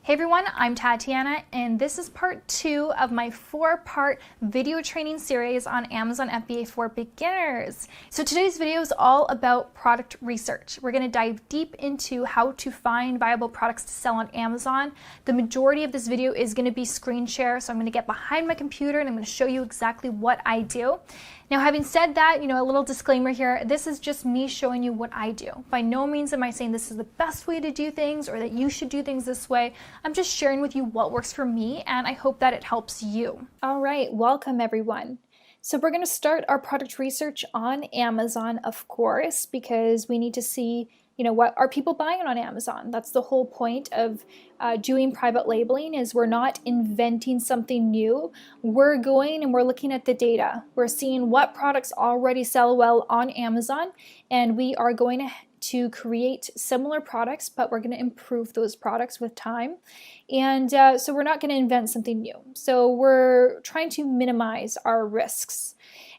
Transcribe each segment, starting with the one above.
Hey everyone, I'm Tatiana, and this is part 2 of my 4-part video training series on Amazon FBA for beginners. So today's video is all about product research. We're going to dive deep into how to find viable products to sell on Amazon. The majority of this video is going to be screen share, so I'm going to get behind my computer and I'm going to show you exactly what I do. Now, having said that, a little disclaimer here, this is just me showing you what I do. By no means am I saying this is the best way to do things or that you should do things this way. I'm just sharing with you what works for me, and I hope that it helps you. All right, welcome everyone. So we're going to start our product research on Amazon, of course, because we need to see what are people buying on Amazon? That's the whole point of doing private labeling, is we're not inventing something new. We're going and we're looking at the data. We're seeing what products already sell well on Amazon, and we are going to create similar products, but we're going to improve those products with time. And so we're not going to invent something new. So we're trying to minimize our risks.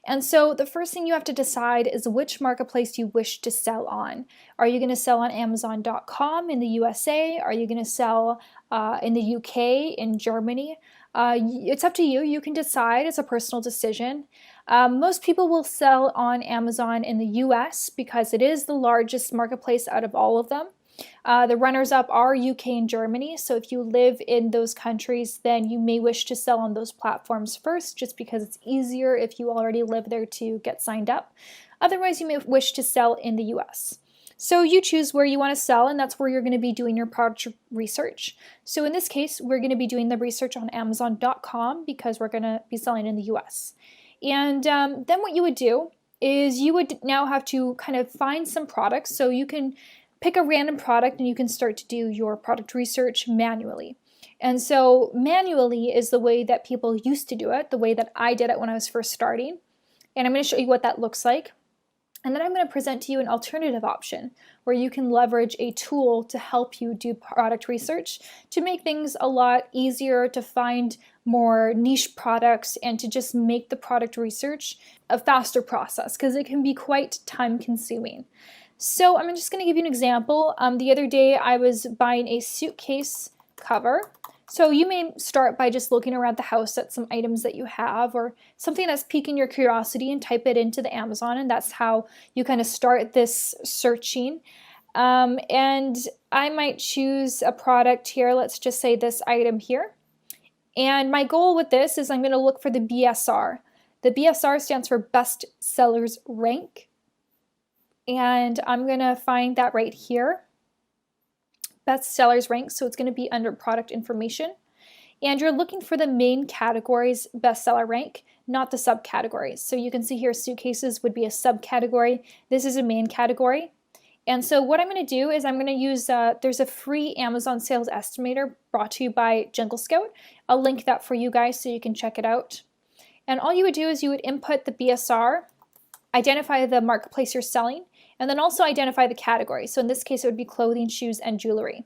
And so the first thing you have to decide is which marketplace you wish to sell on. Are you going to sell on Amazon.com in the USA? Are you going to sell in the UK, in Germany? It's up to you. You can decide. It's a personal decision. Most people will sell on Amazon in the US because it is the largest marketplace out of all of them. The runners-up are UK and Germany, so if you live in those countries, then you may wish to sell on those platforms first, just because it's easier if you already live there to get signed up. Otherwise, you may wish to sell in the US. So you choose where you want to sell, and that's where you're going to be doing your product research. So in this case, we're going to be doing the research on Amazon.com because we're going to be selling in the US. And then what you would do is you would now have to kind of find some products, so you can pick a random product and you can start to do your product research manually. And so manually is the way that people used to do it, the way that I did it when I was first starting. And I'm going to show you what that looks like. And then I'm going to present to you an alternative option where you can leverage a tool to help you do product research to make things a lot easier, to find more niche products, and to just make the product research a faster process, because it can be quite time consuming. So I'm just going to give you an example. The other day I was buying a suitcase cover. So you may start by just looking around the house at some items that you have or something that's piquing your curiosity and type it into the Amazon, and that's how you kind of start this searching. And I might choose a product here. Let's just say this item here. And my goal with this is I'm going to look for the BSR. The BSR stands for Best Sellers Rank. And I'm going to find that right here, Best Sellers Rank, so it's going to be under product information. And you're looking for the main category's bestseller rank, not the subcategories. So you can see here suitcases would be a subcategory. This is a main category. And so what I'm going to do is I'm going to use, there's a free Amazon sales estimator brought to you by Jungle Scout. I'll link that for you guys so you can check it out. And all you would do is you would input the BSR, identify the marketplace you're selling, and then also identify the category. So in this case, it would be clothing, shoes, and jewelry.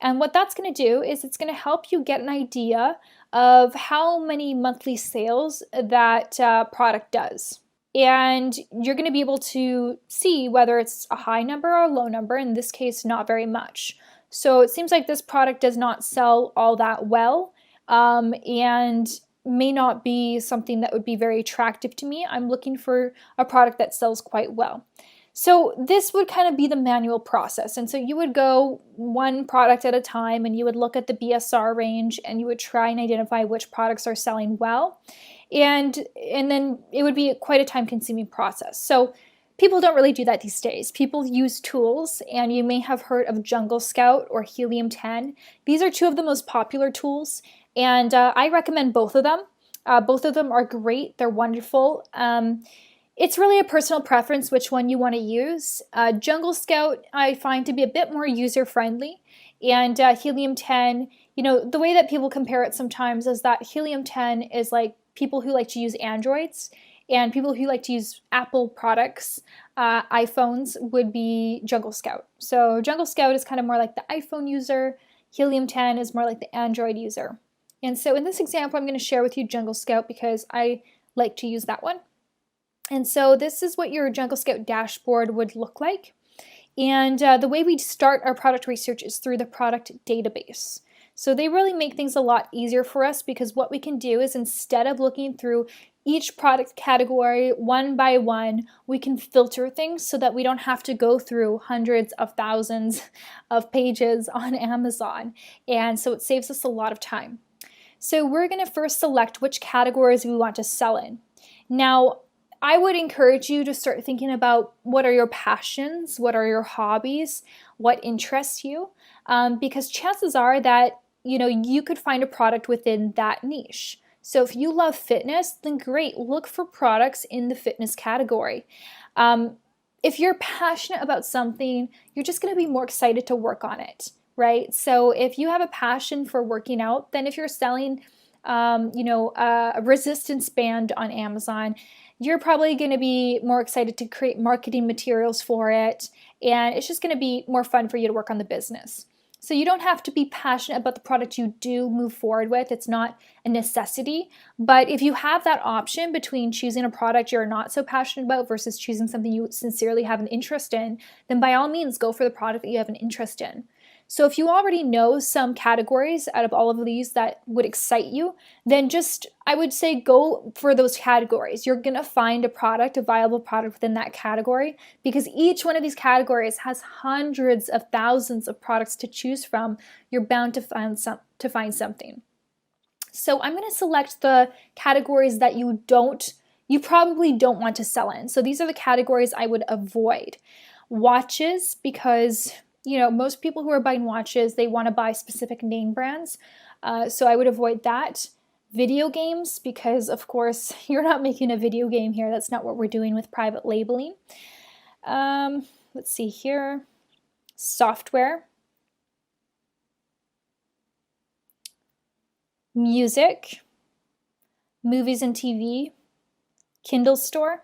And what that's going to do is it's going to help you get an idea of how many monthly sales that product does. And you're going to be able to see whether it's a high number or a low number, in this case, not very much. So it seems like this product does not sell all that well, and may not be something that would be very attractive to me. I'm looking for a product that sells quite well. So this would kind of be the manual process. And so you would go one product at a time and you would look at the BSR range and you would try and identify which products are selling well. And then it would be quite a time-consuming process. So people don't really do that these days. People use tools, and you may have heard of Jungle Scout or Helium 10. These are two of the most popular tools, and I recommend both of them. Both of them are great. They're wonderful. It's really a personal preference which one you want to use. Jungle Scout I find to be a bit more user-friendly, and Helium 10, the way that people compare it sometimes is that Helium 10 is like people who like to use Androids, and people who like to use Apple products, iPhones, would be Jungle Scout. So Jungle Scout is kind of more like the iPhone user. Helium 10 is more like the Android user. And so in this example, I'm going to share with you Jungle Scout because I like to use that one. And so this is what your Jungle Scout dashboard would look like. And the way we start our product research is through the product database. So they really make things a lot easier for us, because what we can do is, instead of looking through each product category one by one, we can filter things so that we don't have to go through hundreds of thousands of pages on Amazon. And so it saves us a lot of time. So we're going to first select which categories we want to sell in. Now, I would encourage you to start thinking about what are your passions, what are your hobbies, what interests you, because chances are that you could find a product within that niche. So if you love fitness, then great, look for products in the fitness category. If you're passionate about something, you're just going to be more excited to work on it, right? So if you have a passion for working out, then if you're selling a resistance band on Amazon, you're probably going to be more excited to create marketing materials for it, and it's just going to be more fun for you to work on the business. So you don't have to be passionate about the product you do move forward with. It's not a necessity. But if you have that option between choosing a product you're not so passionate about versus choosing something you sincerely have an interest in, then by all means go for the product that you have an interest in. So if you already know some categories out of all of these that would excite you, then I would say go for those categories. You're going to find a viable product within that category, because each one of these categories has hundreds of thousands of products to choose from. You're bound to find something. So I'm going to select the categories that you probably don't want to sell in. So these are the categories I would avoid. Watches, because most people who are buying watches, they want to buy specific name brands. So I would avoid that. Video games, because of course you're not making a video game here. That's not what we're doing with private labeling. Let's see here. Software. Music. Movies and TV. Kindle store.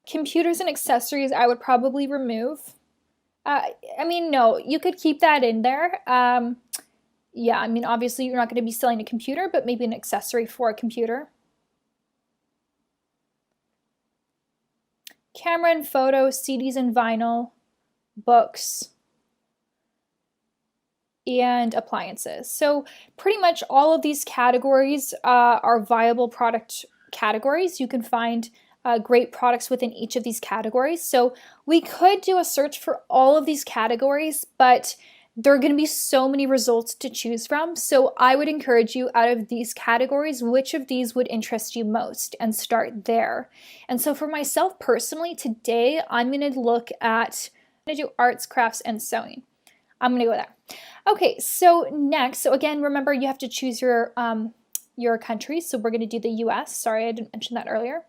Computers and accessories I would probably remove. No, you could keep that in there. Obviously you're not going to be selling a computer, but maybe an accessory for a computer. Camera and photo, CDs and vinyl, books, and appliances. So pretty much all of these categories are viable product categories. You can find great products within each of these categories. So we could do a search for all of these categories, but there are going to be so many results to choose from. So I would encourage you, out of these categories, which of these would interest you most, and start there. And so for myself personally, today I'm going to do arts, crafts, and sewing. I'm going to go there. Okay, so next, so again, remember you have to choose your country. So we're going to do the US. Sorry, I didn't mention that earlier.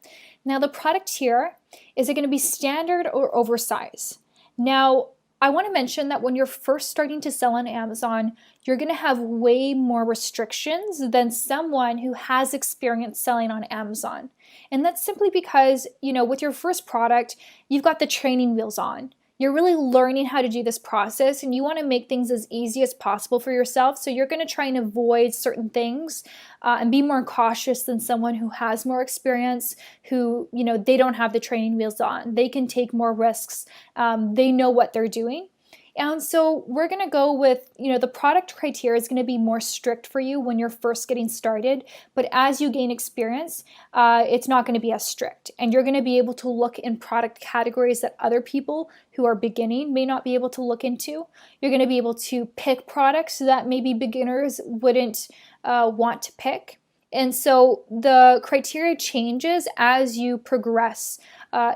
Now the product here, is it going to be standard or oversized? Now, I want to mention that when you're first starting to sell on Amazon, you're going to have way more restrictions than someone who has experience selling on Amazon. And that's simply because, with your first product, you've got the training wheels on. You're really learning how to do this process, and you want to make things as easy as possible for yourself. So you're going to try and avoid certain things and be more cautious than someone who has more experience, who, they don't have the training wheels on. They can take more risks. They know what they're doing. And so we're going to go with, the product criteria is going to be more strict for you when you're first getting started. But as you gain experience, it's not going to be as strict. And you're going to be able to look in product categories that other people who are beginning may not be able to look into. You're going to be able to pick products that maybe beginners wouldn't want to pick. And so the criteria changes as you progress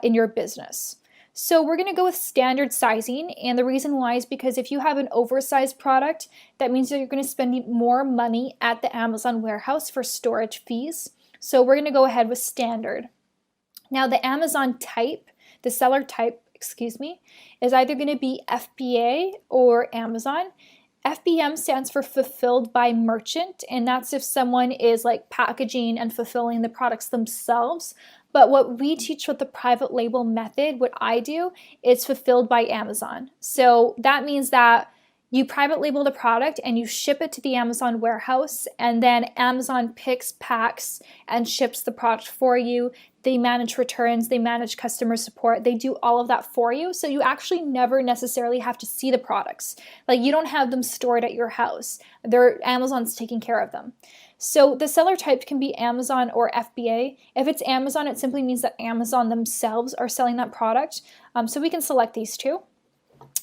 in your business. So we're going to go with standard sizing, and the reason why is because if you have an oversized product, that means that you're going to spend more money at the Amazon warehouse for storage fees. So we're going to go ahead with standard. Now the seller type, is either going to be FBA or Amazon. FBM stands for fulfilled by merchant, and that's if someone is like packaging and fulfilling the products themselves. But what we teach with the private label method, what I do, is fulfilled by Amazon. So that means that You private label the product and you ship it to the Amazon warehouse, and then Amazon picks, packs, and ships the product for you. They manage returns, they manage customer support, they do all of that for you. So you actually never necessarily have to see the products. Like, you don't have them stored at your house. Amazon's taking care of them. So the seller type can be Amazon or FBA. If it's Amazon, it simply means that Amazon themselves are selling that product. So we can select these two.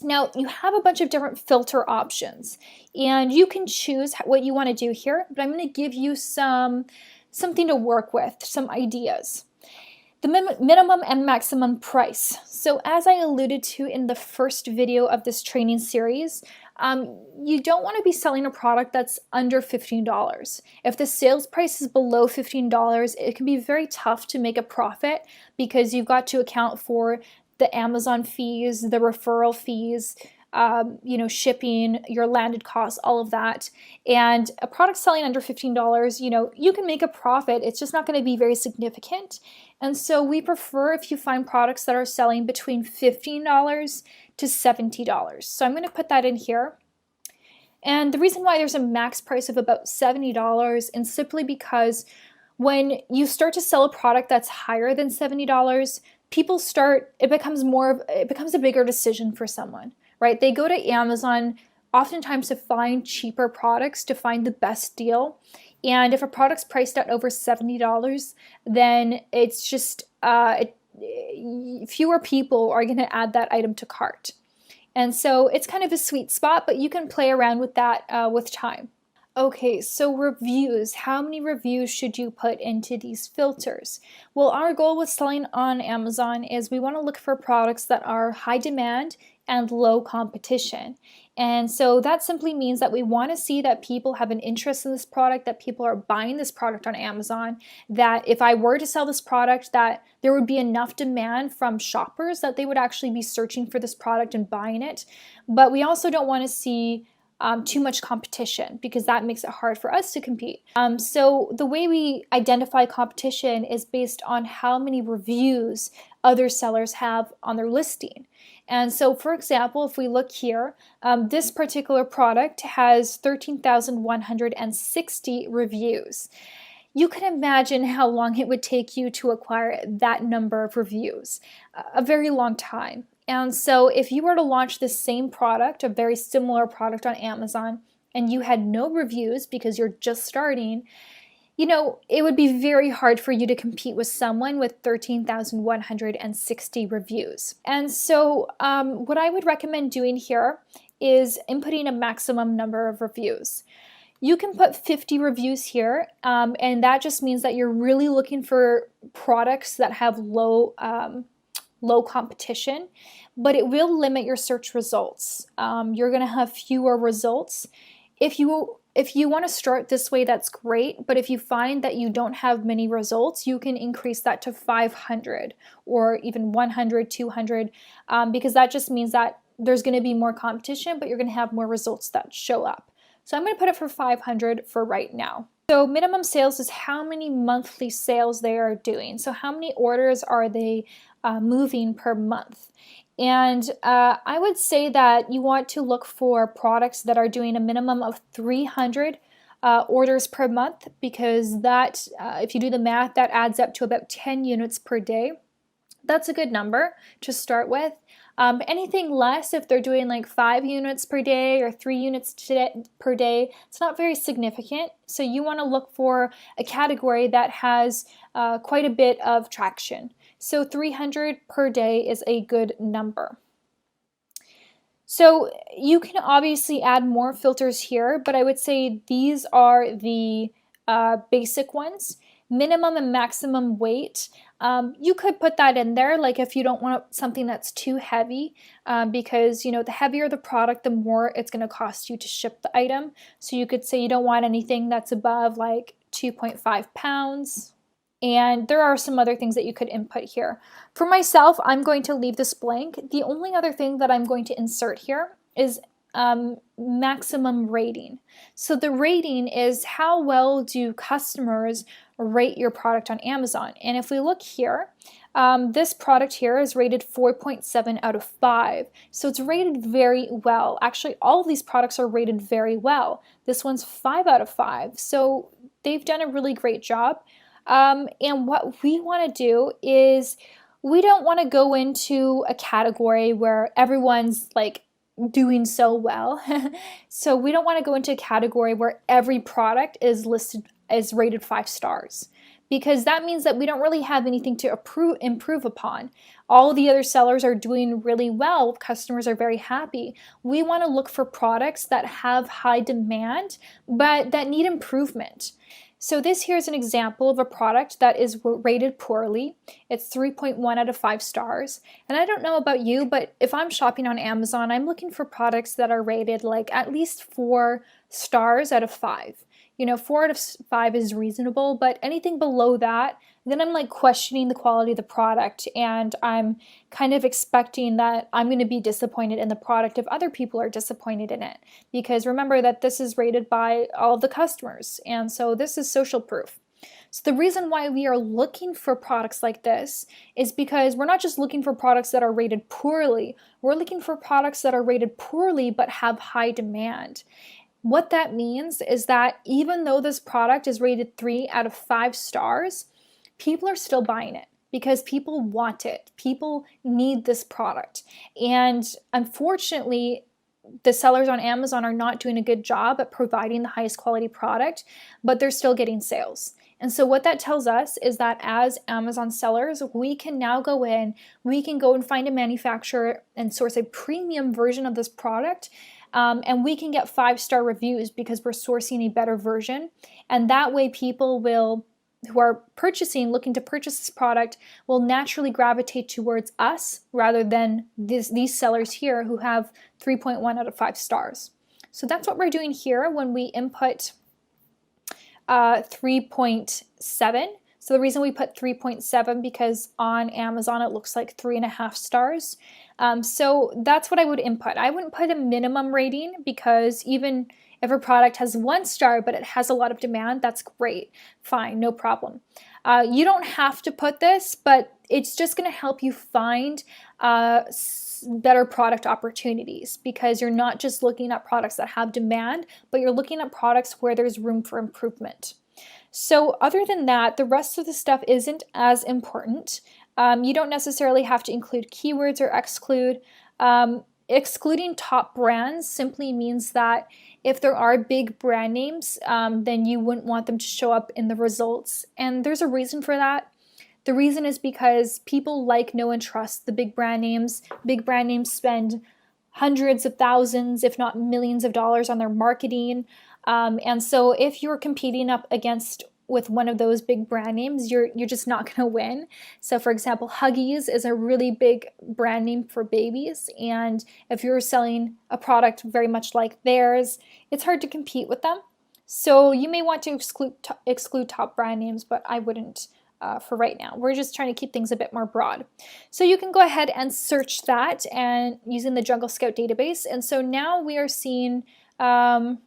Now, you have a bunch of different filter options, and you can choose what you want to do here, but I'm going to give you something to work with, some ideas. The minimum and maximum price. So as I alluded to in the first video of this training series, you don't want to be selling a product that's under $15. If the sales price is below $15, it can be very tough to make a profit because you've got to account for the Amazon fees, the referral fees, shipping, your landed costs, all of that. And a product selling under $15, you can make a profit. It's just not going to be very significant. And so we prefer if you find products that are selling between $15 to $70. So I'm going to put that in here. And the reason why there's a max price of about $70 is simply because when you start to sell a product that's higher than $70, it becomes a bigger decision for someone, right? They go to Amazon oftentimes to find cheaper products, to find the best deal. And if a product's priced at over $70, then it's just fewer people are going to add that item to cart. And so it's kind of a sweet spot, but you can play around with that with time. Okay, so reviews. How many reviews should you put into these filters? Well, our goal with selling on Amazon is we want to look for products that are high demand and low competition. And so that simply means that we want to see that people have an interest in this product, that people are buying this product on Amazon, that if I were to sell this product, that there would be enough demand from shoppers that they would actually be searching for this product and buying it. But we also don't want to see too much competition because that makes it hard for us to compete. So the way we identify competition is based on how many reviews other sellers have on their listing. And so, for example, if we look here, this particular product has 13,160 reviews. You can imagine how long it would take you to acquire that number of reviews, a very long time. And so if you were to launch the same product, a very similar product on Amazon, and you had no reviews because you're just starting, it would be very hard for you to compete with someone with 13,160 reviews. And so what I would recommend doing here is inputting a maximum number of reviews. You can put 50 reviews here, and that just means that you're really looking for products that have low competition, but it will limit your search results. You're going to have fewer results. If you want to start this way, that's great, but if you find that you don't have many results, you can increase that to 500 or even 100, 200, because that just means that there's going to be more competition, but you're going to have more results that show up. So I'm going to put it for 500 for right now. So minimum sales is how many monthly sales they are doing. So how many orders are they moving per month? And I would say that you want to look for products that are doing a minimum of 300 orders per month, because that, if you do the math, that adds up to about 10 units per day. That's a good number to start with. Anything less, if they're doing like 5 units per day or 3 units per day, it's not very significant. So you want to look for a category that has quite a bit of traction. So 300 per day is a good number. So you can obviously add more filters here, but I would say these are the basic ones. Minimum and maximum weight. You could put that in there, like if you don't want something that's too heavy, because the heavier the product, the more it's going to cost you to ship the item. So you could say you don't want anything that's above like 2.5 pounds. And there are some other things that you could input here. For myself, I'm going to leave this blank. The only other thing that I'm going to insert here is maximum rating. So the rating is how well do customers rate your product on Amazon. And if we look here, This product here is rated 4.7 out of 5. So it's rated very well. Actually, all of these products are rated very well. This one's 5 out of 5. So they've done a really great job. And what we want to do is we don't want to go into a category where everyone's like doing so well. So we don't want to go into a category where every product is listed as rated 5 stars, because that means that we don't really have anything to improve upon. All the other sellers are doing really well. Customers are very happy. We want to look for products that have high demand, but that need improvement. So this here is an example of a product that is rated poorly. It's 3.1 out of 5 stars. And I don't know about you, but if I'm shopping on Amazon, I'm looking for products that are rated like at least 4 stars out of 5. You know, 4 out of 5 is reasonable, but anything below that, then I'm like questioning the quality of the product, and I'm kind of expecting that I'm going to be disappointed in the product if other people are disappointed in it. Because remember that this is rated by all of the customers, and so this is social proof. So the reason why we are looking for products like this is because we're not just looking for products that are rated poorly, we're looking for products that are rated poorly but have high demand. What that means is that even though this product is rated 3 out of 5 stars, people are still buying it because people want it. People need this product. And unfortunately, the sellers on Amazon are not doing a good job at providing the highest quality product, but they're still getting sales. And so what that tells us is that as Amazon sellers, we can now go in, we can go and find a manufacturer and source a premium version of this product. And we can get 5-star reviews because we're sourcing a better version. And that way people who are looking to purchase this product, will naturally gravitate towards us rather than these sellers here who have 3.1 out of 5 stars. So that's what we're doing here when we input 3.7. So the reason we put 3.7 because on Amazon it looks like 3.5 stars. So that's what I would input. I wouldn't put a minimum rating because even if a product has 1 star but it has a lot of demand, that's great. Fine, no problem. You don't have to put this, but it's just going to help you find better product opportunities because you're not just looking at products that have demand, but you're looking at products where there's room for improvement. So other than that, the rest of the stuff isn't as important. You don't necessarily have to include keywords or exclude. Excluding top brands simply means that if there are big brand names, then you wouldn't want them to show up in the results. And there's a reason for that. The reason is because people like, know, and trust the big brand names. Big brand names spend hundreds of thousands, if not millions of dollars on their marketing. And so if you're competing up against with one of those big brand names, you're just not going to win. So for example, Huggies is a really big brand name for babies. And if you're selling a product very much like theirs, it's hard to compete with them. So you may want to exclude top brand names, but I wouldn't for right now. We're just trying to keep things a bit more broad. So you can go ahead and search that and using the Jungle Scout database. And so now we are seeing 80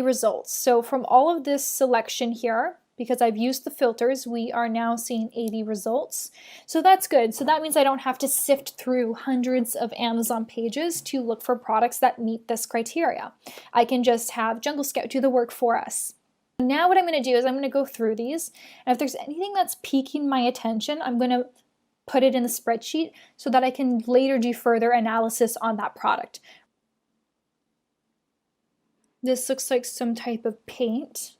results. So from all of this selection here, because I've used the filters, we are now seeing 80 results. So that's good. So that means I don't have to sift through hundreds of Amazon pages to look for products that meet this criteria. I can just have Jungle Scout do the work for us. Now what I'm going to do is I'm going to go through these, and if there's anything that's piquing my attention, I'm going to put it in the spreadsheet so that I can later do further analysis on that product. This looks like some type of paint.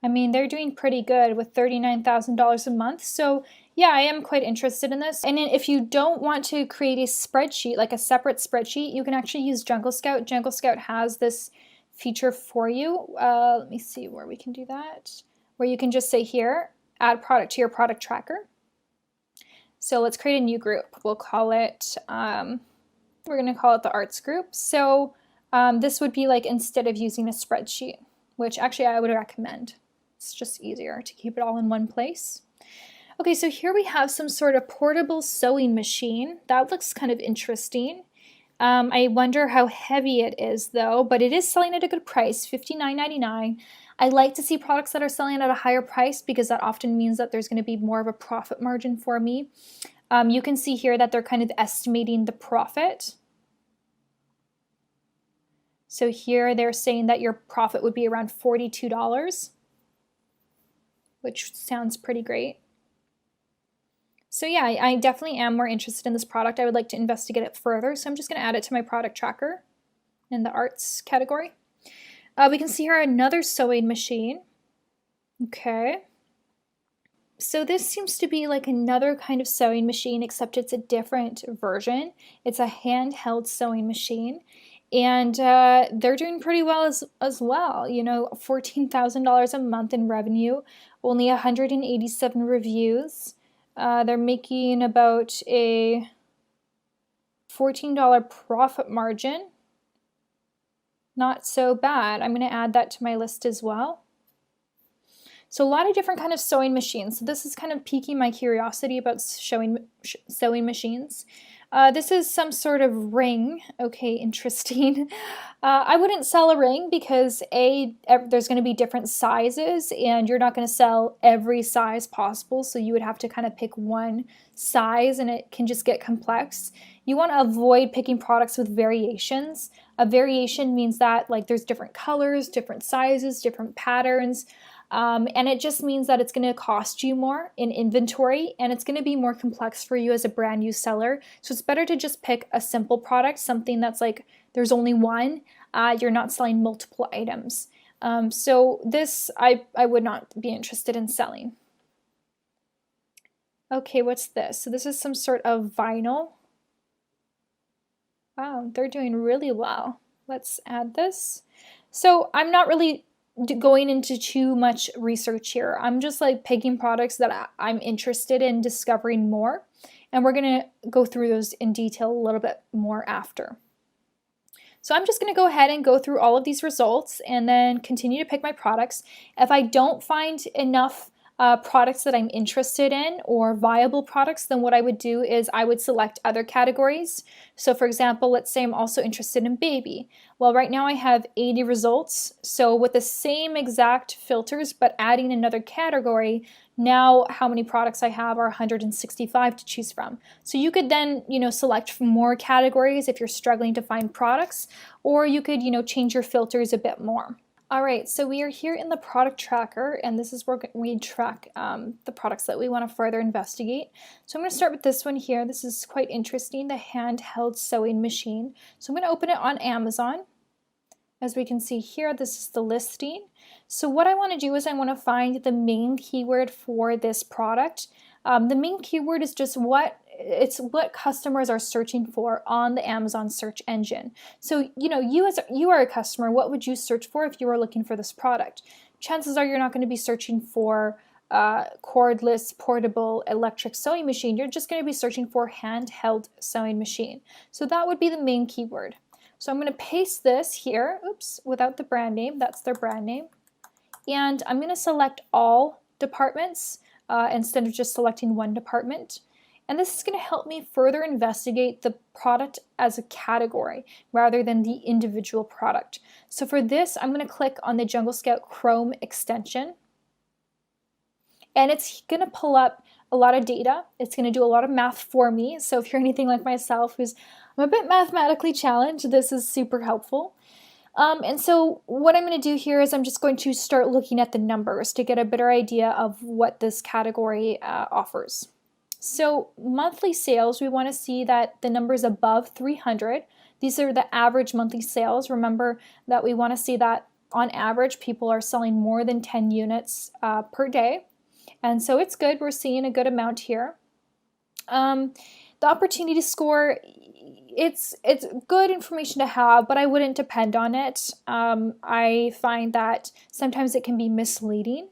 I mean, they're doing pretty good with $39,000 a month. So yeah, I am quite interested in this. And then if you don't want to create a spreadsheet, like a separate spreadsheet, you can actually use Jungle Scout. Jungle Scout has this feature for you. Let me see where we can do that. Where you can just say here, add product to your product tracker. So let's create a new group. We'll call it, we're going to call it the arts group. So this would be like instead of using a spreadsheet, which actually I would recommend. It's just easier to keep it all in one place. Okay, so here we have some sort of portable sewing machine. That looks kind of interesting. I wonder how heavy it is though, but it is selling at a good price, $59.99. I like to see products that are selling at a higher price because that often means that there's going to be more of a profit margin for me. You can see here that they're kind of estimating the profit. So here they're saying that your profit would be around $42, which sounds pretty great. So yeah, I definitely am more interested in this product. I would like to investigate it further. So I'm just going to add it to my product tracker in the arts category. We can see here another sewing machine. Okay. So this seems to be like another kind of sewing machine, except it's a different version. It's a handheld sewing machine. And they're doing pretty well as well. You know, $14,000 a month in revenue, only 187 reviews. They're making about a $14 profit margin. Not so bad. I'm going to add that to my list as well. So a lot of different kind of sewing machines. So this is kind of piquing my curiosity about sewing machines. This is some sort of ring. Okay, interesting. I wouldn't sell a ring because there's going to be different sizes and you're not going to sell every size possible. So you would have to kind of pick one size and it can just get complex. You want to avoid picking products with variations. A variation means that like there's different colors, different sizes, different patterns. And it just means that it's going to cost you more in inventory and it's going to be more complex for you as a brand new seller. So it's better to just pick a simple product, something that's like there's only one. You're not selling multiple items. So this I would not be interested in selling. Okay, what's this? So this is some sort of vinyl. Wow, they're doing really well. Let's add this. So I'm not really going into too much research here. I'm just like picking products that I'm interested in discovering more, and we're going to go through those in detail a little bit more after. So I'm just going to go ahead and go through all of these results and then continue to pick my products. If I don't find enough products that I'm interested in or viable products, then what I would do is I would select other categories. So for example, let's say I'm also interested in baby. Well, right now I have 80 results. So with the same exact filters, but adding another category, now how many products I have are 165 to choose from. So you could then, select from more categories if you're struggling to find products, or you could, change your filters a bit more. All right, so we are here in the product tracker, and this is where we track the products that we want to further investigate. So I'm going to start with this one here. This is quite interesting, the handheld sewing machine. So I'm going to open it on Amazon. As we can see here, this is the listing. So what I want to do is I want to find the main keyword for this product. The main keyword is just what customers are searching for on the Amazon search engine. So, you are a customer, what would you search for if you were looking for this product? Chances are you're not going to be searching for cordless, portable, electric sewing machine. You're just going to be searching for handheld sewing machine. So that would be the main keyword. So I'm going to paste this here, without the brand name, that's their brand name. And I'm going to select all departments instead of just selecting one department. And this is going to help me further investigate the product as a category rather than the individual product. So for this, I'm going to click on the Jungle Scout Chrome extension. And it's going to pull up a lot of data. It's going to do a lot of math for me. So if you're anything like myself, I'm a bit mathematically challenged, this is super helpful. And so what I'm going to do here is I'm just going to start looking at the numbers to get a better idea of what this category offers. So monthly sales, we want to see that the numbers above 300. These are the average monthly sales. Remember that we want to see that on average people are selling more than 10 units per day. And so it's good. We're seeing a good amount here. The opportunity score, it's good information to have, but I wouldn't depend on it. I find that sometimes it can be misleading.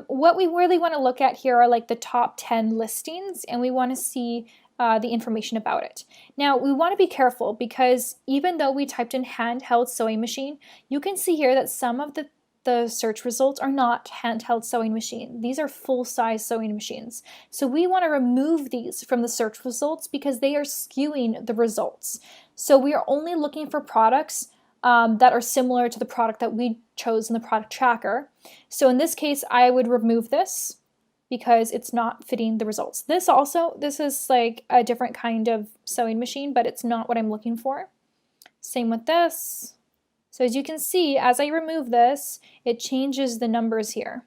What we really want to look at here are like the top 10 listings, and we want to see the information about it. Now, we want to be careful because even though we typed in handheld sewing machine, you can see here that some of the search results are not handheld sewing machine. These are full-size sewing machines. So we want to remove these from the search results because they are skewing the results. So we are only looking for products that are similar to the product that we chose in the product tracker. So in this case, I would remove this because it's not fitting the results. This is like a different kind of sewing machine, but it's not what I'm looking for. Same with this. So as you can see, as I remove this, it changes the numbers here.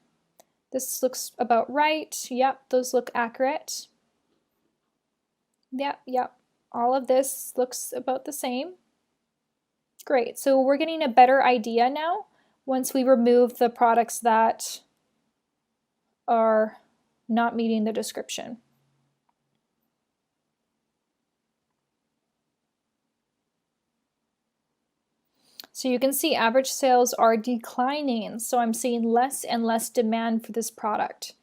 This looks about right. Yep, those look accurate. Yep. All of this looks about the same. Great, so we're getting a better idea now once we remove the products that are not meeting the description. So you can see average sales are declining, so I'm seeing less and less demand for this product.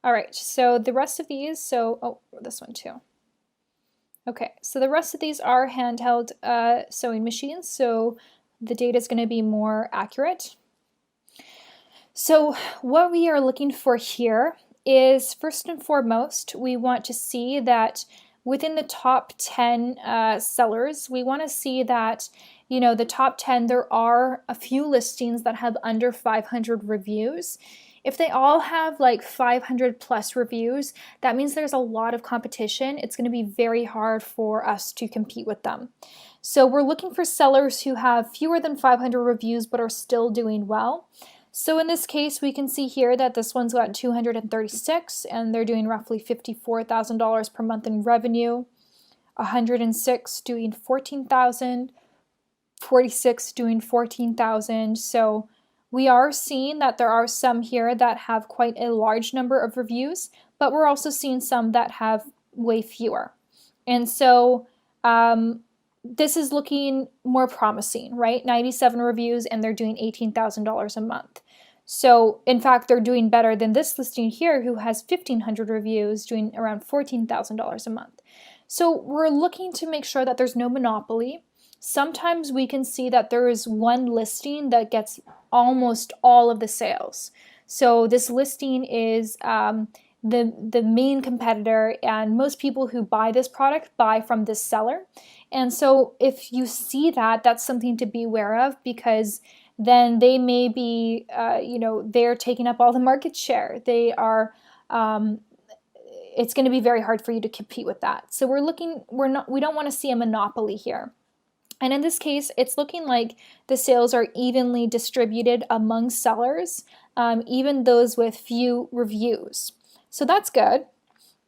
All right, so the rest of these, this one too. Okay, so the rest of these are handheld sewing machines, so the data is going to be more accurate. So what we are looking for here is, first and foremost, we want to see that within the top 10 sellers, we want to see that, the top 10, there are a few listings that have under 500 reviews. If they all have like 500 plus reviews, that means there's a lot of competition. It's going to be very hard for us to compete with them. So we're looking for sellers who have fewer than 500 reviews but are still doing well. So in this case, we can see here that this one's got 236 and they're doing roughly $54,000 per month in revenue. 106 doing 14,000, 46 doing 14,000. So we are seeing that there are some here that have quite a large number of reviews, but we're also seeing some that have way fewer. And so this is looking more promising, right? 97 reviews and they're doing $18,000 a month. So in fact, they're doing better than this listing here who has 1,500 reviews doing around $14,000 a month. So we're looking to make sure that there's no monopoly. Sometimes we can see that there is one listing that gets almost all of the sales. So this listing is the main competitor, and most people who buy this product buy from this seller. And so if you see that, that's something to be aware of, because then they may be, they're taking up all the market share. They are, it's going to be very hard for you to compete with that. So we don't want to see a monopoly here. And in this case, it's looking like the sales are evenly distributed among sellers, even those with few reviews. So that's good.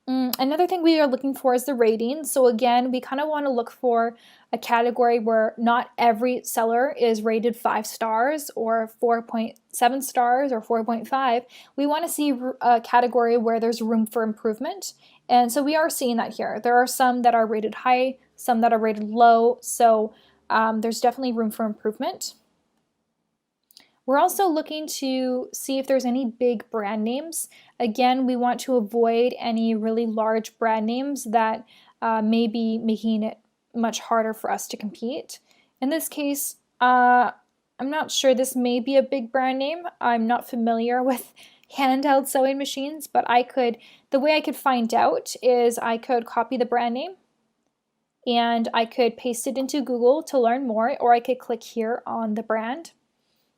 Another thing we are looking for is the rating. So again, we kind of want to look for a category where not every seller is rated 5 stars or 4.7 stars or 4.5. We want to see a category where there's room for improvement. And so we are seeing that here. There are some that are rated high, some that are rated low. So there's definitely room for improvement. We're also looking to see if there's any big brand names. Again, we want to avoid any really large brand names that may be making it much harder for us to compete. In this case, I'm not sure, this may be a big brand name. I'm not familiar with handheld sewing machines, but the way I could find out is I could copy the brand name and I could paste it into Google to learn more, or I could click here on the brand,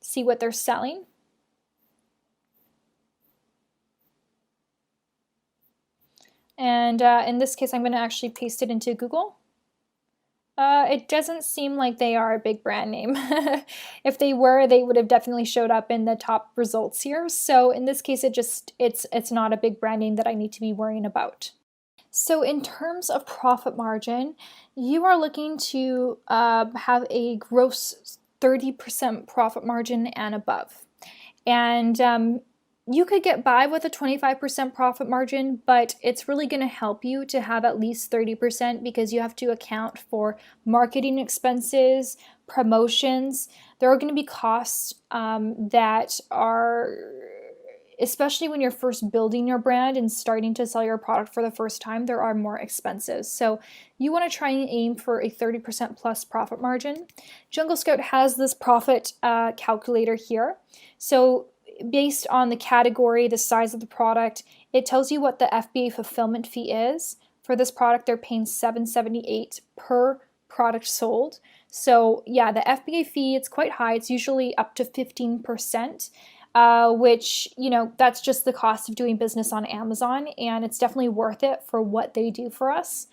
see what they're selling. And in this case, I'm going to actually paste it into Google. It doesn't seem like they are a big brand name. If they were, they would have definitely showed up in the top results here. So in this case, it's not a big brand name that I need to be worrying about. So in terms of profit margin, you are looking to have a gross 30% profit margin and above. And you could get by with a 25% profit margin, but it's really going to help you to have at least 30% because you have to account for marketing expenses, promotions. There are going to be costs that are, especially when you're first building your brand and starting to sell your product for the first time, there are more expenses. So you want to try and aim for a 30% plus profit margin. Jungle Scout has this profit calculator here. So based on the category, the size of the product, it tells you what the FBA fulfillment fee is. For this product, they're paying $7.78 per product sold. So yeah, the FBA fee, it's quite high. It's usually up to 15%, which, that's just the cost of doing business on Amazon, and it's definitely worth it for what they do for us.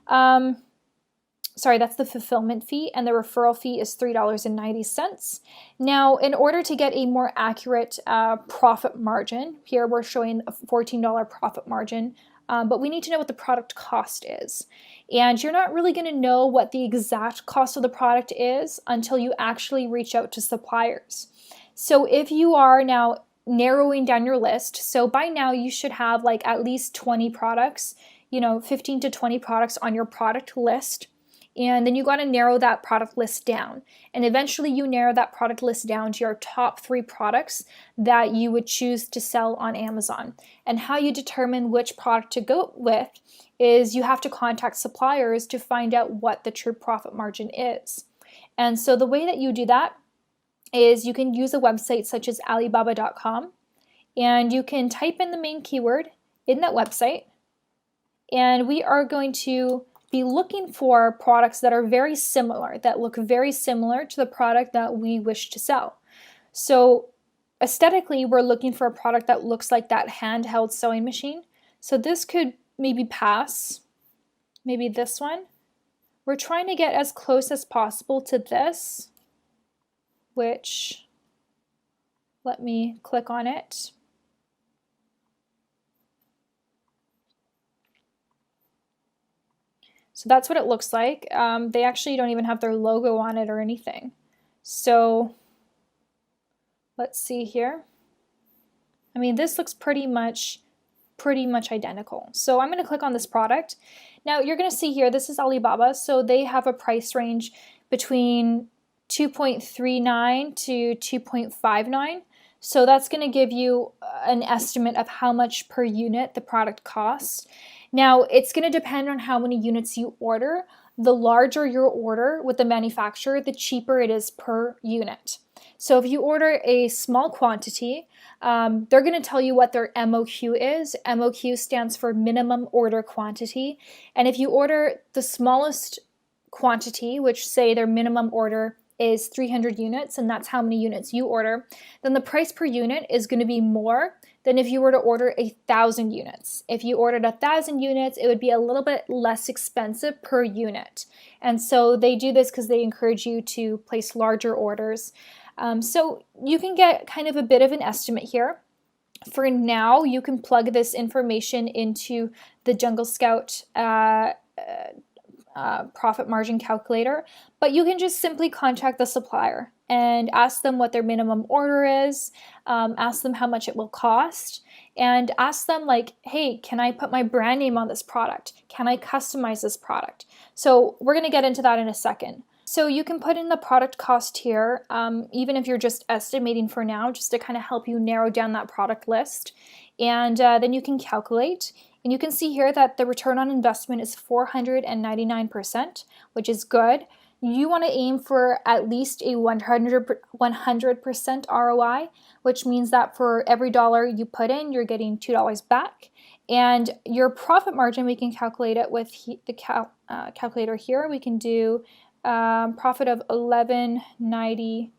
Sorry, that's the fulfillment fee, and the referral fee is $3.90. Now, in order to get a more accurate profit margin, here we're showing a $14 profit margin, but we need to know what the product cost is. And you're not really going to know what the exact cost of the product is until you actually reach out to suppliers. So if you are now narrowing down your list, so by now you should have like at least 20 products, 15 to 20 products on your product list. And then you got to narrow that product list down. And eventually you narrow that product list down to your top 3 products that you would choose to sell on Amazon. And how you determine which product to go with is you have to contact suppliers to find out what the true profit margin is. And so the way that you do that is you can use a website such as Alibaba.com, and you can type in the main keyword in that website. And we are going to be looking for products that are very similar, that look very similar to the product that we wish to sell. So aesthetically, we're looking for a product that looks like that handheld sewing machine. So this could maybe pass, maybe this one. We're trying to get as close as possible to this, which, let me click on it. So that's what it looks like. They actually don't even have their logo on it or anything. So let's see here. I mean, this looks pretty much identical. So I'm going to click on this product. Now you're going to see here, this is Alibaba. So they have a price range between 2.39 to 2.59. So that's going to give you an estimate of how much per unit the product costs. Now, it's going to depend on how many units you order. The larger your order with the manufacturer, the cheaper it is per unit. So if you order a small quantity, they're going to tell you what their MOQ is. MOQ stands for minimum order quantity. And if you order the smallest quantity, which say their minimum order is 300 units, and that's how many units you order, then the price per unit is going to be more than if you were to order 1,000 units. If you ordered 1,000 units, it would be a little bit less expensive per unit. And so they do this because they encourage you to place larger orders. So you can get kind of a bit of an estimate here. For now, you can plug this information into the Jungle Scout profit margin calculator, but you can just simply contact the supplier and ask them what their minimum order is, ask them how much it will cost, and ask them like, hey, can I put my brand name on this product? Can I customize this product? So we're going to get into that in a second. So you can put in the product cost here, even if you're just estimating for now, just to kind of help you narrow down that product list. And then you can calculate. And you can see here that the return on investment is 499%, which is good. You want to aim for at least a 100% ROI, which means that for every dollar you put in, you're getting $2 back. And your profit margin, we can calculate it with the calculator here. We can do profit of $11.92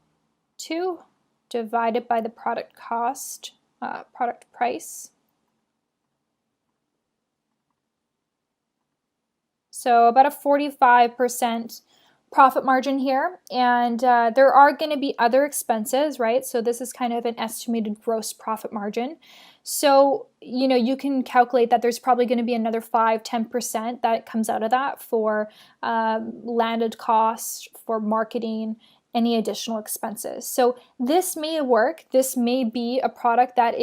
divided by the product cost, product price. So about a 45% profit margin here, and there are going to be other expenses, right? So this is kind of an estimated gross profit margin. So, you can calculate that there's probably going to be another 5-10% that comes out of that for landed costs, for marketing, any additional expenses. So this may work. This may be a product that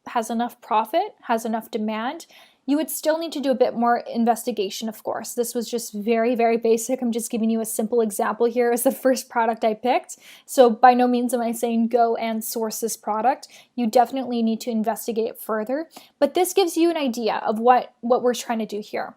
has enough profit, has enough demand. You would still need to do a bit more investigation, of course. This was just very, very basic. I'm just giving you a simple example here as the first product I picked. So by no means am I saying go and source this product. You definitely need to investigate further. But this gives you an idea of what we're trying to do here.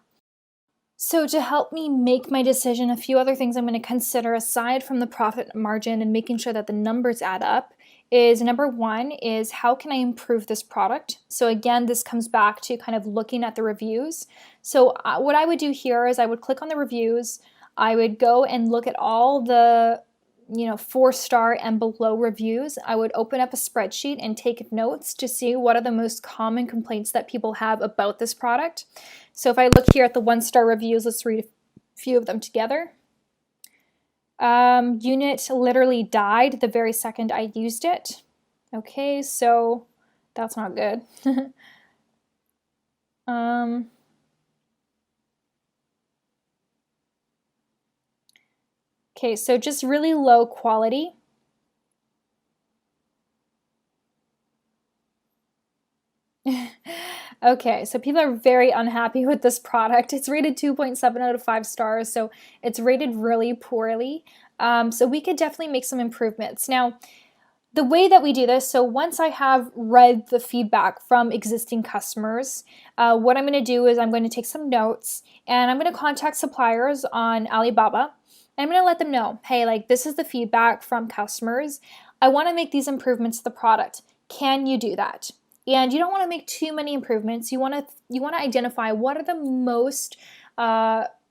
So to help me make my decision, a few other things I'm going to consider aside from the profit margin and making sure that the numbers add up is number one is how can I improve this product? So again, this comes back to kind of looking at the reviews. So what I would do here is I would click on the reviews. I would go and look at all the 4-star and below reviews. I would open up a spreadsheet and take notes to see what are the most common complaints that people have about this product. So if I look here at the 1-star reviews, let's read a few of them together. Unit literally died the very second I used it. Okay, so that's not good. Okay, so just really low quality. Okay, so people are very unhappy with this product. It's rated 2.7 out of 5 stars, so it's rated really poorly. So we could definitely make some improvements. Now, the way that we do this, so once I have read the feedback from existing customers, what I'm going to do is I'm going to take some notes and I'm going to contact suppliers on Alibaba. And I'm going to let them know, hey, like this is the feedback from customers. I want to make these improvements to the product. Can you do that? And you don't want to make too many improvements. You want to identify what are the most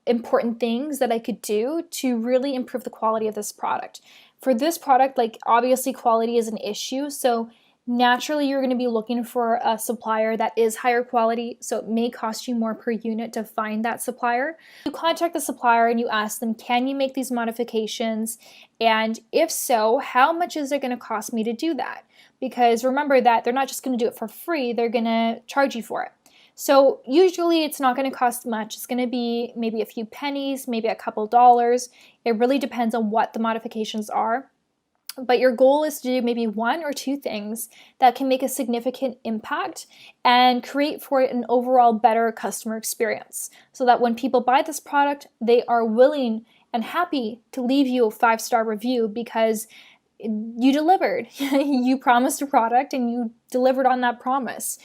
important things that I could do to really improve the quality of this product. For this product, like obviously quality is an issue, so naturally you're going to be looking for a supplier that is higher quality, so it may cost you more per unit to find that supplier. You contact the supplier and you ask them, can you make these modifications? And if so, how much is it going to cost me to do that? Because remember that they're not just going to do it for free, they're going to charge you for it. So usually it's not going to cost much. It's going to be maybe a few pennies, maybe a couple dollars. It really depends on what the modifications are. But your goal is to do maybe 1 or 2 things that can make a significant impact and create for it an overall better customer experience. So that when people buy this product, they are willing and happy to leave you a 5-star review because you delivered. You promised a product and you delivered on that promise.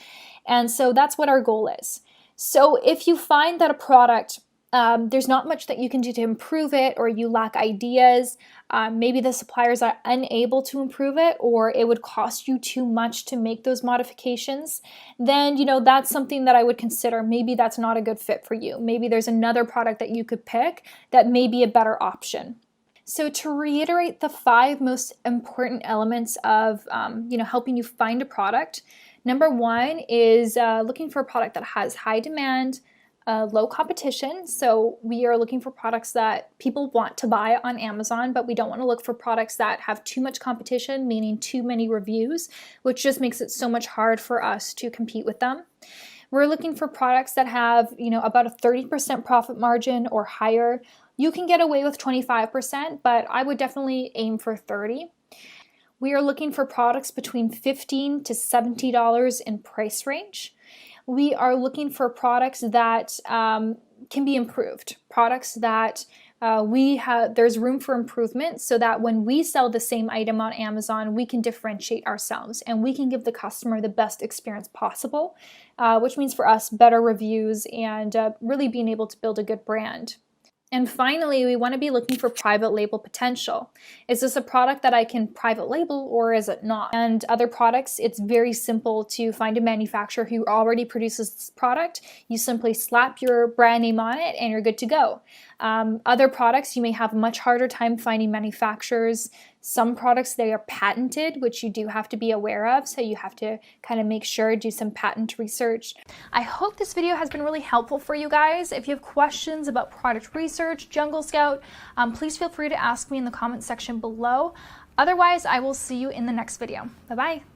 And so that's what our goal is. So if you find that a product, there's not much that you can do to improve it, or you lack ideas, maybe the suppliers are unable to improve it, or it would cost you too much to make those modifications, then that's something that I would consider. Maybe that's not a good fit for you. Maybe there's another product that you could pick that may be a better option. So to reiterate the 5 most important elements of helping you find a product, number 1 is looking for a product that has high demand, low competition. So we are looking for products that people want to buy on Amazon, but we don't want to look for products that have too much competition, meaning too many reviews, which just makes it so much hard for us to compete with them. We're looking for products that have, about a 30% profit margin or higher. You can get away with 25%, but I would definitely aim for 30%. We are looking for products between $15 to $70 in price range. We are looking for products that can be improved, products that there's room for improvement so that when we sell the same item on Amazon, we can differentiate ourselves and we can give the customer the best experience possible, which means for us better reviews and really being able to build a good brand. And finally, we want to be looking for private label potential. Is this a product that I can private label or is it not? And other products, it's very simple to find a manufacturer who already produces this product. You simply slap your brand name on it and you're good to go. Other products, you may have a much harder time finding manufacturers. Some products, they are patented, which you do have to be aware of. So you have to kind of make sure, do some patent research. I hope this video has been really helpful for you guys. If you have questions about product research, Jungle Scout, please feel free to ask me in the comment section below. Otherwise, I will see you in the next video. Bye-bye.